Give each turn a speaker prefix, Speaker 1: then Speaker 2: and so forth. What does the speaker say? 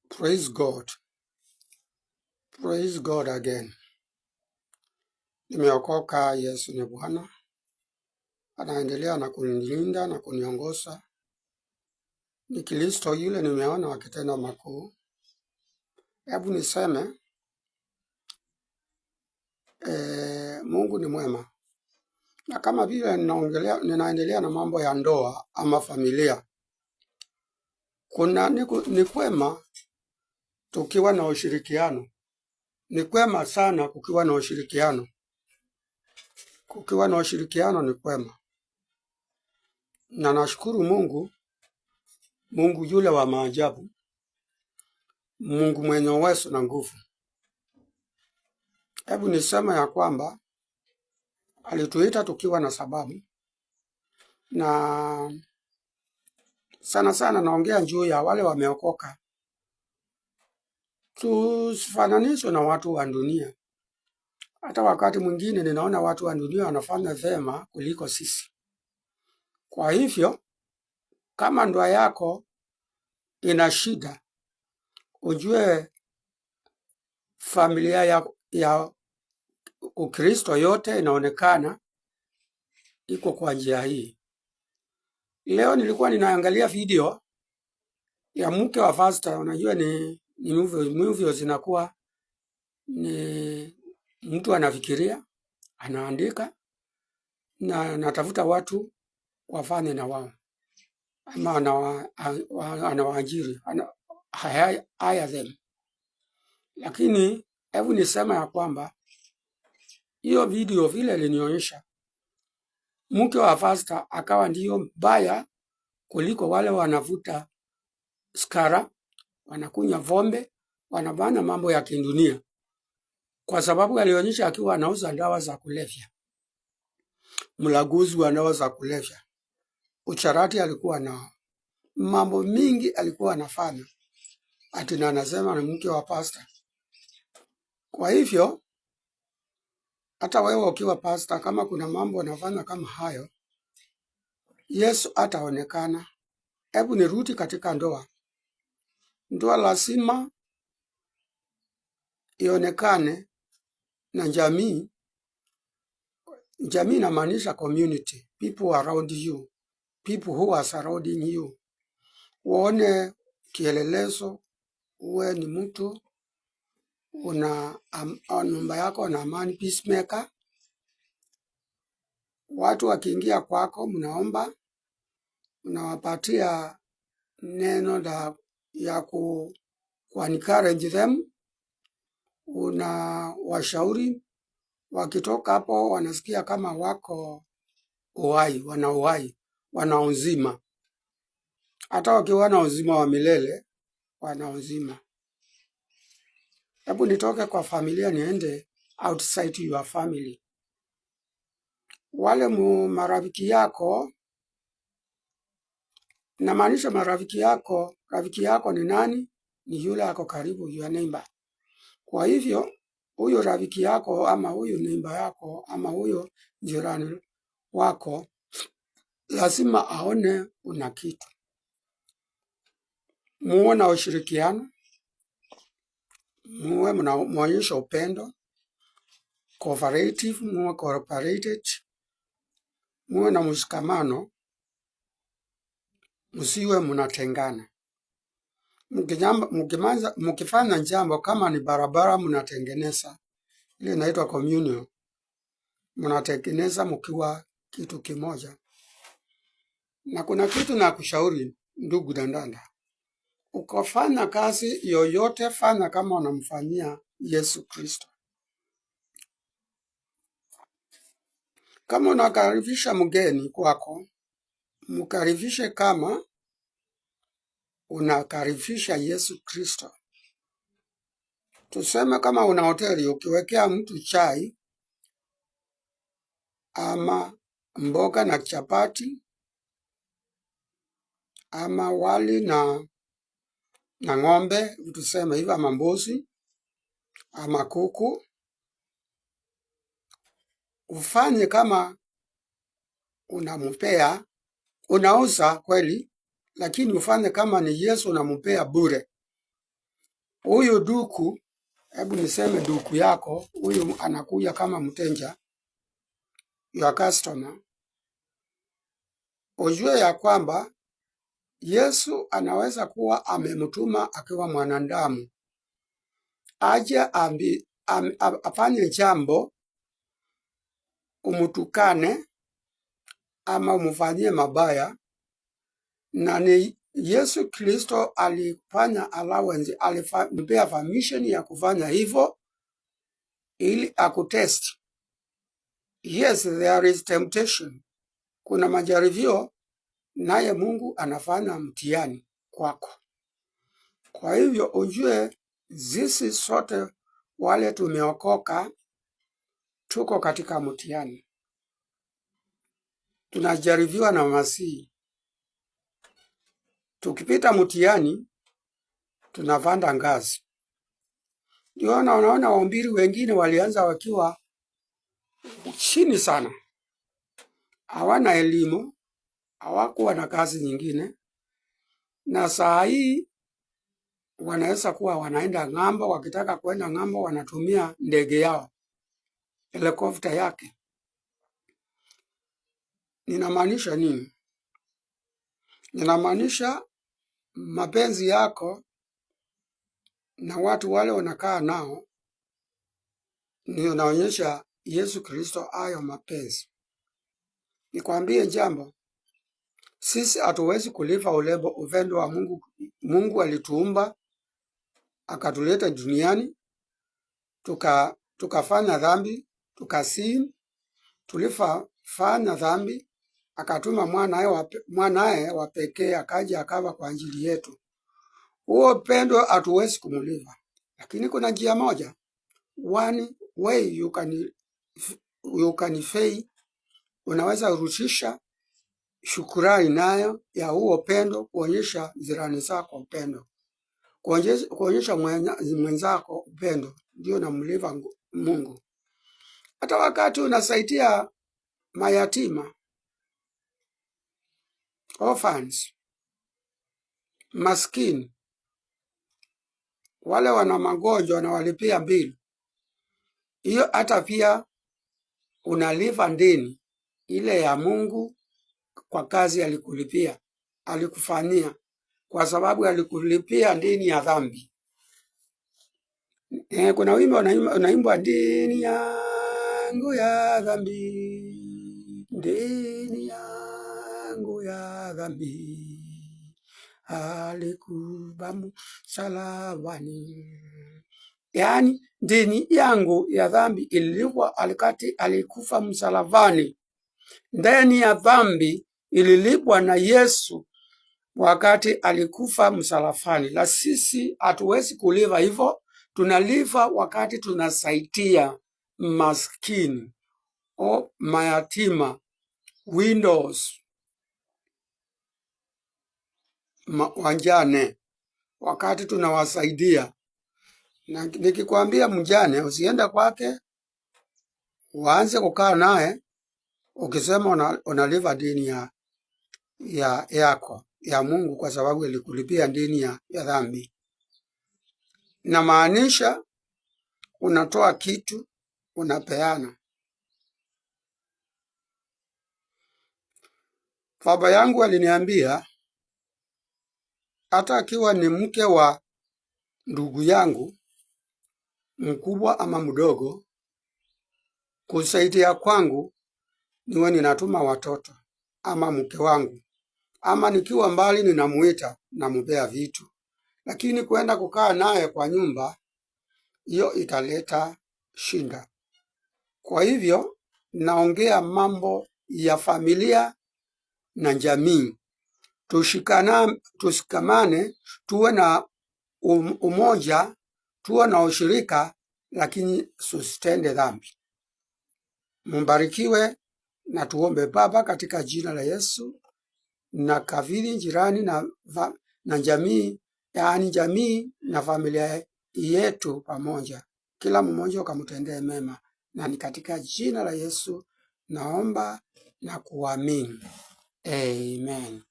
Speaker 1: Praise God. Praise God again. Nimeokoka, Yesu ni Bwana. Anaendelea na kunilinda na kuniongoza. Ni Kristo yule nimeona wakitenda makuu. Hebu niseme Mungu ni mwema. Na kama vile ninaendelea na mambo ya ndoa ama familia, ni kwema tukiwa na ushirikiano. Ni kwema sana kukiwa na ushirikiano. Kukiwa na ushirikiano ni kwema. Na nashukuru Mungu yule wa maajabu, Mungu mwenye uwezo na nguvu. Hebu nisema ya kwamba alituita tukiwa na sababu, na sana sana naongea juu ya wale wameokoka. Tusifananishwe na watu wa dunia. Hata wakati mwingine ninaona watu wa dunia wanafanya vyema kuliko sisi. Kwa hivyo, kama ndoa yako ina shida, ujue familia ya Ukristo yote inaonekana iko kwa njia hii. Leo nilikuwa ninaangalia video ya mke wa pastor. Unajua ni movie zinakuwa ni mtu anafikiria, anaandika na natafuta watu wafanye na wao, ama anawaajiri, hire them. Lakini hebu nisema ya kwamba hiyo video vile ilinionyesha mke wa pastor akawa ndiyo mbaya kuliko wale wanavuta skara, wanakunywa vombe, wanabana mambo ya kidunia, kwa sababu alionyesha akiwa anauza dawa za kulevya, mlaguzi wa dawa za kulevya, ucharati alikuwa na mambo mingi alikuwa anafanya, ati na anasema ni mke wa pastor. Kwa hivyo hata wewe ukiwa pastor, kama kuna mambo unafanya kama hayo, Yesu ataonekana. Hebu nirudi katika ndoa. Ndoa lazima ionekane na jamii. Jamii inamaanisha community, people around you, people who are surrounding you. Uone kielelezo, uwe ni mtu una nyumba yako na amani, peacemaker. Watu wakiingia kwako, mnaomba, unawapatia neno ya ku encourage them, unawashauri. Wakitoka hapo wanasikia kama wako uhai, wana uzima. Hata wakiwa na uzima wa milele, wana uzima. Hebu nitoke kwa familia niende outside your family. Wale marafiki yako, namaanisha marafiki yako, rafiki yako ni nani? Ni yule ako karibu, your neighbor. Kwa hivyo, huyo rafiki yako ama huyo neighbor yako ama huyo jirani wako lazima aone una kitu. Muwe na ushirikiano, muwe mnaonyesha upendo, cooperative, muwe cooperated, muwe na mshikamano, msiwe mnatengana. Mkifanya jambo kama ni barabara mnatengeneza, ile inaitwa communion, mnatengeneza mkiwa kitu kimoja. Na kuna kitu na kushauri ndugu dandanda. Ukafanya kazi yoyote, fanya kama unamfanyia Yesu Kristo. Kama unakaribisha mgeni kwako, mkaribishe kama unakaribisha Yesu Kristo. Tuseme kama una hoteli, ukiwekea mtu chai ama mboga na chapati ama wali na ng'ombe, tuseme hivyo, ama mbuzi ama kuku, ufanye kama unampea, unauza kweli, lakini ufanye kama ni Yesu unampea bure. huyu duku, hebu niseme duku yako, huyu anakuja kama mteja, your customer, ujue ya kwamba Yesu anaweza kuwa amemtuma akiwa mwanadamu aje afanye jambo, umutukane ama umufanyie mabaya, na ni Yesu Kristo alifanya allowance, alipea permission ya kufanya hivyo ili akutest. Yes, there is temptation. Kuna majaribio, naye Mungu anafanya mtihani kwako. Kwa hivyo ujue sisi sote wale tumeokoka tuko katika mtihani. Tunajaribiwa na Masihi. Tukipita mtihani tunapanda ngazi. Ndio unaona wahubiri wengine walianza wakiwa chini sana. Hawana elimu, hawakuwa na kazi nyingine, na saa hii wanaweza kuwa wanaenda ng'ambo. Wakitaka kwenda ng'ambo wanatumia ndege yao, helikopta yake. Ninamaanisha nini? Ninamaanisha mapenzi yako na watu wale wanakaa nao ndio naonyesha Yesu Kristo hayo mapenzi. Nikwambie jambo, sisi hatuwezi kulipa ulebo upendo wa Mungu. Mungu alituumba akatuleta duniani, tukafanya dhambi, tukasin, tulifanya dhambi, akatuma mwanae wa pekee akaja akawa kwa ajili yetu. Huo upendo hatuwezi kumulipa, lakini kuna njia moja, one way you can pay. Unaweza urushisha shukrani nayo ya huo upendo, kuonyesha jirani zako upendo, kuonyesha mwenzako upendo, ndio namlipa Mungu. Hata wakati unasaidia mayatima, orphans, maskini, wale wana magonjwa na walipia bili, hiyo hata pia unalipa deni ile ya Mungu kwa kazi alikulipia, alikufanyia, kwa sababu alikulipia deni ya dhambi. Kuna wimbo unaimbwa, deni yangu ya dhambi, deni yangu ya dhambi, alikufa msalabani. Yaani deni yangu ya dhambi ililipwa alikati alikufa msalabani. Deni ya dhambi ililipwa na Yesu wakati alikufa msalabani. La sisi hatuwezi kulipa hivyo, tunalipa wakati tunasaidia maskini o mayatima, widows, wajane, wakati tunawasaidia. Na nikikwambia mjane usienda kwake uanze kukaa naye ukisema unalipa deni yako ya Mungu kwa sababu alikulipia deni ya dhambi. Na maanisha unatoa kitu unapeana. Baba yangu aliniambia hata akiwa ni mke wa ndugu yangu mkubwa ama mdogo, kusaidia kwangu niwe ninatuma watoto ama mke wangu, ama nikiwa mbali ninamuita nampea vitu, lakini kwenda kukaa naye kwa nyumba, hiyo italeta shinda. Kwa hivyo naongea mambo ya familia na jamii. Tushikamane, tuwe na umoja, tuwe na ushirika, lakini susitende dhambi. Mbarikiwe na tuombe. Baba, katika jina la Yesu, na kavili jirani na jamii, yaani jamii na familia yetu pamoja, kila mmoja ukamtendee mema, na ni katika jina la Yesu naomba na kuamini. Amen.